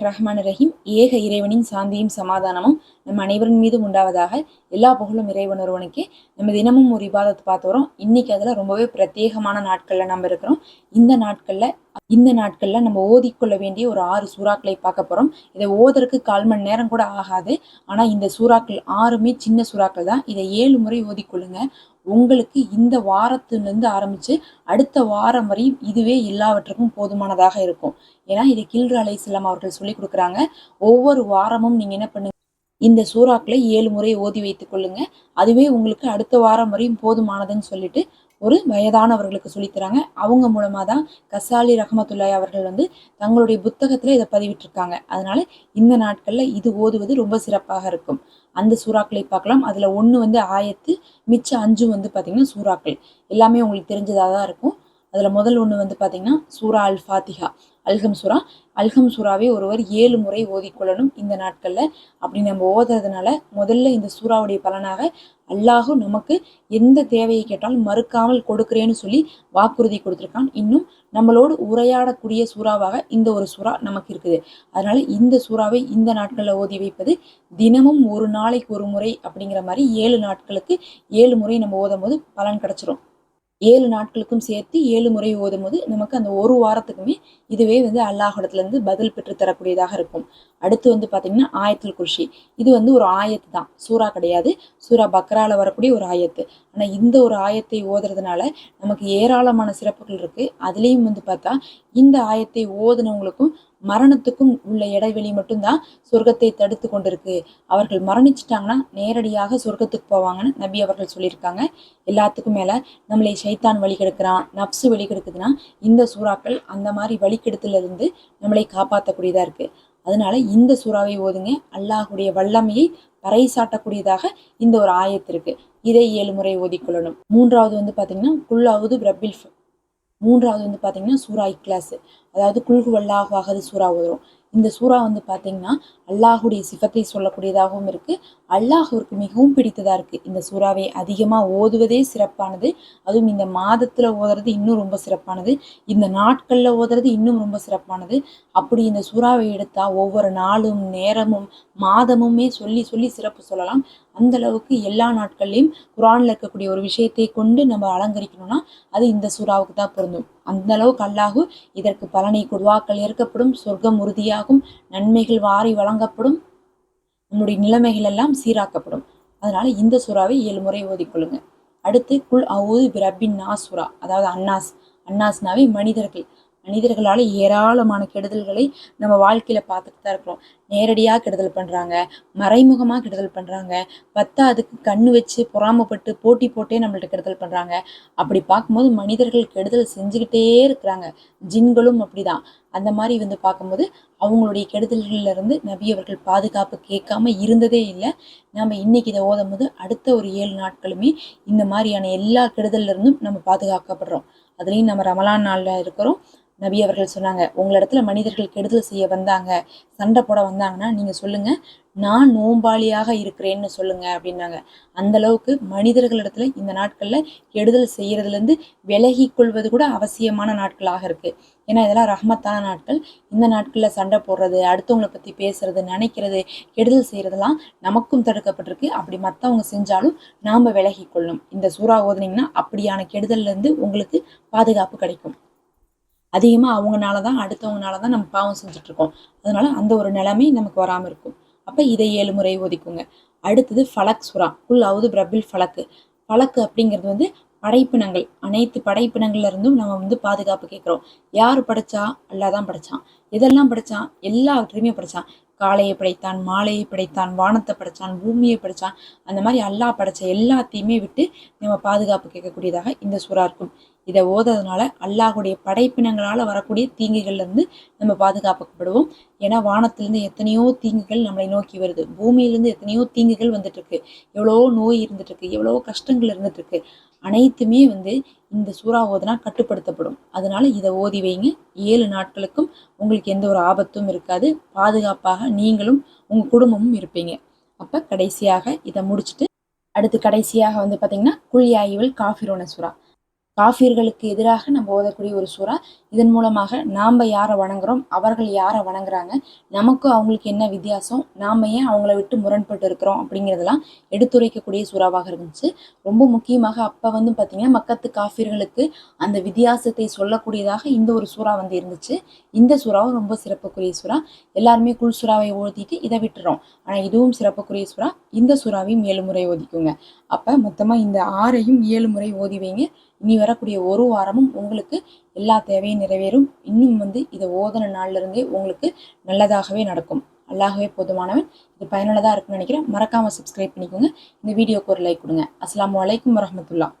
ரஹ்மான் ரஹீம். ஏக இறைவனின் சாந்தியும் சமாதானமும் நம் அனைவரின் மீதும் உண்டாவதாக. எல்லா புகழும் இறைவன் ஒருவனுக்கே. நம்ம தினமும் ஒரு இபாதத்தை பார்த்து வரோம். இன்னைக்கு அதுல ரொம்பவே பிரத்யேகமான நாட்கள்ல நம்ம இருக்கிறோம். இந்த நாட்கள்ல நம்ம ஓதிக்கொள்ள வேண்டிய ஒரு 6 சூறாக்களை பார்க்க போறோம். இதை ஓதற்கு 1/4 மணி நேரம் கூட ஆகாது. ஆனா இந்த சூறாக்கள் 6மே சின்ன சூறாக்கள் தான். இதை 7 முறை ஓதிக்கொள்ளுங்க. உங்களுக்கு இந்த வாரத்திலிருந்து ஆரம்பிச்சு அடுத்த வாரம் வரையும் இதுவே எல்லாவற்றுக்கும் போதுமானதாக இருக்கும். ஏன்னா இதை கில்ரு அலைஹிஸ்ஸலாம் அவர்கள் சொல்லி கொடுக்குறாங்க. ஒவ்வொரு வாரமும் நீங்க என்ன பண்ணுங்க, இந்த சூறாக்களை 7 முறை ஓதி வைத்துக் கொள்ளுங்க. அதுவே உங்களுக்கு அடுத்த வாரம் வரையும் போதுமானதுன்னு சொல்லிட்டு ஒரு வயதானவர்களுக்கு சொல்லித்தராங்க. அவங்க மூலமா தான் கசாலி ரஹமத்துல்லாஹி அவர்கள் தங்களுடைய புத்தகத்துல இதை பதிவிட்டிருக்காங்க. அதனால இந்த நாட்கள்ல இது ஓதுவது ரொம்ப சிறப்பாக இருக்கும். அந்த சூறாக்களை பார்க்கலாம். அதுல ஒண்ணு ஆயத்து, மிச்ச 5 பாத்தீங்கன்னா சூறாக்கள். எல்லாமே உங்களுக்கு தெரிஞ்சதாக தான் இருக்கும். அதுல முதல் ஒண்ணு பாத்தீங்கன்னா சூரா அல் ஃபாத்திஹா, அல்ஹம் சூரா. அல்ஹம் சூறாவை ஒருவர் 7 முறை ஓதிக்கொள்ளணும் இந்த நாட்கள்ல. அப்படி நம்ம ஓதுறதுனால முதல்ல இந்த சூறாவுடைய பலனாக அல்லாஹு நமக்கு எந்த தேவையை கேட்டாலும் மறுக்காமல் கொடுக்கிறேன்னு சொல்லி வாக்குறுதி கொடுத்திருக்கான். இன்னும் நம்மளோடு உரையாடக்கூடிய சூறாவாக இந்த ஒரு சூறா நமக்கு இருக்குது. அதனால இந்த சூறாவை இந்த நாட்கள்ல ஓதி வைப்பது, தினமும் ஒரு நாளைக்கு ஒரு முறை அப்படிங்கிற மாதிரி 7 நாட்களுக்கு 7 முறை நம்ம ஓதும் போது பலன் கிடைச்சிரும். 7 நாட்களுக்கும் சேர்த்து 7 முறை ஓதும் போது நமக்கு அந்த ஒரு வாரத்துக்குமே இதுவே அல்லாஹ்விடத்துல இருந்து பதில் பெற்று தரக்கூடியதாக இருக்கும். அடுத்து பாத்தீங்கன்னா ஆயத்துல் குர்சி. இது ஒரு ஆயத்து தான், சூறா கிடையாது. சூரா பக்ரால வரக்கூடிய ஒரு ஆயத்து. ஆனா இந்த ஒரு ஆயத்தை ஓதுறதுனால நமக்கு ஏராளமான சிறப்புகள் இருக்கு. அதுலயும் பார்த்தா இந்த ஆயத்தை ஓதுனவங்களுக்கும் மரணத்துக்கும் உள்ள இடைவெளி மட்டும்தான் சொர்க்கத்தை தடுத்து கொண்டிருக்கு. அவர்கள் மரணிச்சிட்டாங்கன்னா நேரடியாக சொர்க்கத்துக்கு போவாங்கன்னு நபி அவர்கள் சொல்லியிருக்காங்க. எல்லாத்துக்கும் மேல நம்மளை ஷைத்தான் வழி கெடுக்கிறான், நப்சு வழி கெடுக்குதுன்னா இந்த சூறாக்கள் அந்த மாதிரி வழிகெடுத்துல இருந்து நம்மளை காப்பாற்றக்கூடியதா இருக்கு. அதனால இந்த சூறாவை ஓதுங்க. அல்லாஹுடைய வல்லமையை பறைசாட்டக்கூடியதாக இந்த ஒரு ஆயத்து இருக்கு. இதை 7 முறை ஓதிக்கொள்ளணும். மூன்றாவது பாத்தீங்கன்னா குல்லாவது பிரபில். மூன்றாவது பாத்தீங்கன்னா சூரா இக்லாஸ், அதாவது குல்ஹு வல்லாஹு அஹது சூறா ஓதுறோம். இந்த சூறா பாத்தீங்கன்னா அல்லாஹுடைய சிஃபத்தை சொல்லக்கூடியதாகவும் இருக்கு. அல்லாஹுவிற்கு மிகவும் பிடித்ததா இருக்கு. இந்த சூறாவை அதிகமா ஓதுவதே சிறப்பானது. அதுவும் இந்த மாதத்துல ஓதுறது இன்னும் ரொம்ப சிறப்பானது. இந்த நாட்கள்ல ஓதுறது இன்னும் ரொம்ப சிறப்பானது. அப்படி இந்த சூறாவை எடுத்தா ஒவ்வொரு நாளும் நேரமும் மாதமுமே சொல்லி சொல்லி சிறப்பு சொல்லலாம். அந்த அளவுக்கு எல்லா நாட்கள்லயும் குரான்ல இருக்கக்கூடிய ஒரு விஷயத்தை கொண்டு நம்ம அலங்கரிக்கணும்னா அது இந்த சூறாவுக்கு தான் பொருந்தும். அந்த அளவுக்கு அல்லாஹு இதற்கு பலனை கொடுவாக்கள் ஏற்கப்படும், சொர்க்கம் உறுதியாகும், நன்மைகள் வாரி வழங்கப்படும், நம்முடைய நிலைமைகள் எல்லாம் சீராக்கப்படும். அதனால இந்த சூறாவை 7 முறை ஓதிக்கொள்ளுங்க. அடுத்து குல் அவுது பிரபின் நாஸ் சூறா, அதாவது அன்னாஸ். அன்னாஸ்னாவே மனிதர்களால ஏராளமான கெடுதல்களை நம்ம வாழ்க்கையில பார்த்துட்டு தான் இருக்கிறோம். நேரடியா கெடுதல் பண்றாங்க, மறைமுகமா கெடுதல் பண்றாங்க, பத்தாதுக்கு கண்ணு வச்சு பொறாமப்பட்டு போட்டி போட்டே நம்மள்ட்ட கெடுதல் பண்றாங்க. அப்படி பார்க்கும்போது மனிதர்கள் கெடுதல் செஞ்சுக்கிட்டே இருக்கிறாங்க. ஜின்களும் அப்படிதான். அந்த மாதிரி பார்க்கும்போது அவங்களுடைய கெடுதல்கள்ல இருந்து நபி அவர்கள் பாதுகாப்பு கேட்காம இருந்ததே இல்லை. நம்ம இன்னைக்கு இதை ஓதும் போது அடுத்த ஒரு 7 நாட்களுமே இந்த மாதிரியான எல்லா கெடுதல்ல இருந்தும் நம்ம பாதுகாக்கப்படுறோம். அதுலயும் நம்ம ரமலான் நாள்ல இருக்கிறோம். நபி அவர்கள் சொன்னாங்க, உங்களிடத்துல மனிதர்கள் கெடுதல் செய்ய வந்தாங்க, சண்டை போட வந்தாங்கன்னா நீங்க சொல்லுங்க, நான் நோம்பாளியாக இருக்கிறேன்னு சொல்லுங்க அப்படின்னாங்க. அந்த அளவுக்கு மனிதர்களிடத்துல இந்த நாட்கள்ல கெடுதல் செய்யறதுல இருந்து விலகி கொள்வது கூட அவசியமான நாட்களாக இருக்கு. ஏன்னா இதெல்லாம் ரஹ்மத்தான நாட்கள். இந்த நாட்கள்ல சண்டை போடுறது, அடுத்தவங்களை பத்தி பேசுறது, நினைக்கிறது, கெடுதல் செய்யறதெல்லாம் நமக்கும் தடுக்கப்பட்டிருக்கு. அப்படி மத்தவங்க செஞ்சாலும் நாம விலகி கொள்ளணும். இந்த சூறா ஓதுனீங்கன்னா அப்படியான கெடுதல்ல இருந்து உங்களுக்கு பாதுகாப்பு கிடைக்கும். அதிகமா அவங்கனாலதான் அடுத்தவங்கனாலதான் நம்ம பாவம் செஞ்சுட்டு இருக்கோம். அதனால அந்த ஒரு நிலைமை நமக்கு வராம இருக்கும். அப்ப இதை 7 முறை ஓதிக்குங்க. அடுத்தது ஃபலக் சூறா, குல் அவுது பிரபில் ஃபலக்கு. ஃபலக்கு அப்படிங்கிறது படைப்பினங்கள், அனைத்து படைப்பினங்கள்ல இருந்தும் நம்ம பாதுகாப்பு கேட்கிறோம். யாரு படைச்சா? அல்லாஹ் தான் படைச்சான். எதெல்லாம் படைச்சான்? எல்லாவற்றையுமே படைச்சான். காலையை படைத்தான், மாலையை படைத்தான், வானத்தை படைச்சான், பூமியை படைச்சான். அந்த மாதிரி அல்லாஹ் படைச்ச எல்லாத்தையுமே விட்டு நம்ம பாதுகாப்பு கேட்கக்கூடியதாக இந்த சூறா இருக்கும். இதை ஓதுறதுனால அல்லாஹுடைய படைப்பினங்களால வரக்கூடிய தீங்குகள்ல இருந்து நம்ம பாதுகாக்கப்படுவோம். ஏன்னா வானத்திலிருந்து எத்தனையோ தீங்குகள் நம்மளை நோக்கி வருது, பூமியிலிருந்து எத்தனையோ தீங்குகள் வந்துட்டு இருக்கு, எவ்வளவோ நோய் இருந்துட்டு இருக்கு, எவ்வளவோ கஷ்டங்கள் இருந்துட்டு இருக்கு. அனைத்துமே இந்த சூறா ஓதுனா கட்டுப்படுத்தப்படும். அதனால இதை ஓதி வைங்க. 7 நாட்களுக்கும் உங்களுக்கு எந்த ஒரு ஆபத்தும் இருக்காது. பாதுகாப்பாக நீங்களும் உங்க குடும்பமும் இருப்பீங்க. அப்ப கடைசியாக இதை முடிச்சுட்டு அடுத்து கடைசியாக பாத்தீங்கன்னா குல் யா அய்யுஹல் காஃபிரூன சூறா. காஃபிர்களுக்கு எதிராக நம்ம ஓதக்கூடிய ஒரு சூறா. இதன் மூலமாக நாம் யாரை வணங்குறோம், அவர்கள் யாரை வணங்குறாங்க, நமக்கும் அவங்களுக்கு என்ன வித்தியாசம், நாம் ஏன் அவங்கள விட்டு முரண்பட்டு இருக்கிறோம் அப்படிங்கிறதெல்லாம் எடுத்துரைக்கக்கூடிய சூறாவாக இருந்துச்சு. ரொம்ப முக்கியமாக அப்போ வந்து பார்த்திங்கன்னா மக்கத்து காஃபிர்களுக்கு அந்த வித்தியாசத்தை சொல்லக்கூடியதாக இந்த ஒரு சூறா வந்து இருந்துச்சு. இந்த சூறாவும் ரொம்ப சிறப்புக்குரிய சூறா. எல்லாருமே குல் சூறாவை ஓதிட்டு இதை விட்டுறோம். ஆனால் இதுவும் சிறப்புக்குரிய சூறா. இந்த சூறாவையும் 7 முறை ஓதிக்குங்க. அப்போ மொத்தமாக இந்த 6ஐயும் 7 முறை ஓதி வைங்க. இனி வரக்கூடிய ஒரு வாரமும் உங்களுக்கு எல்லா தேவையும் நிறைவேறும். இன்னும் வந்து இதை ஓதன நாள்ல இருந்தே உங்களுக்கு நல்லதாகவே நடக்கும். அல்லாஹ்வே போதுமானவன். இது பயனுள்ளதாக இருக்குன்னு நினைக்கிறேன். மறக்காமல் சப்ஸ்கிரைப் பண்ணிக்கோங்க. இந்த வீடியோக்கு ஒரு லைக் கொடுங்க. அஸ்ஸலாமு அலைக்கும் வரஹ்மத்துல்லாஹ்.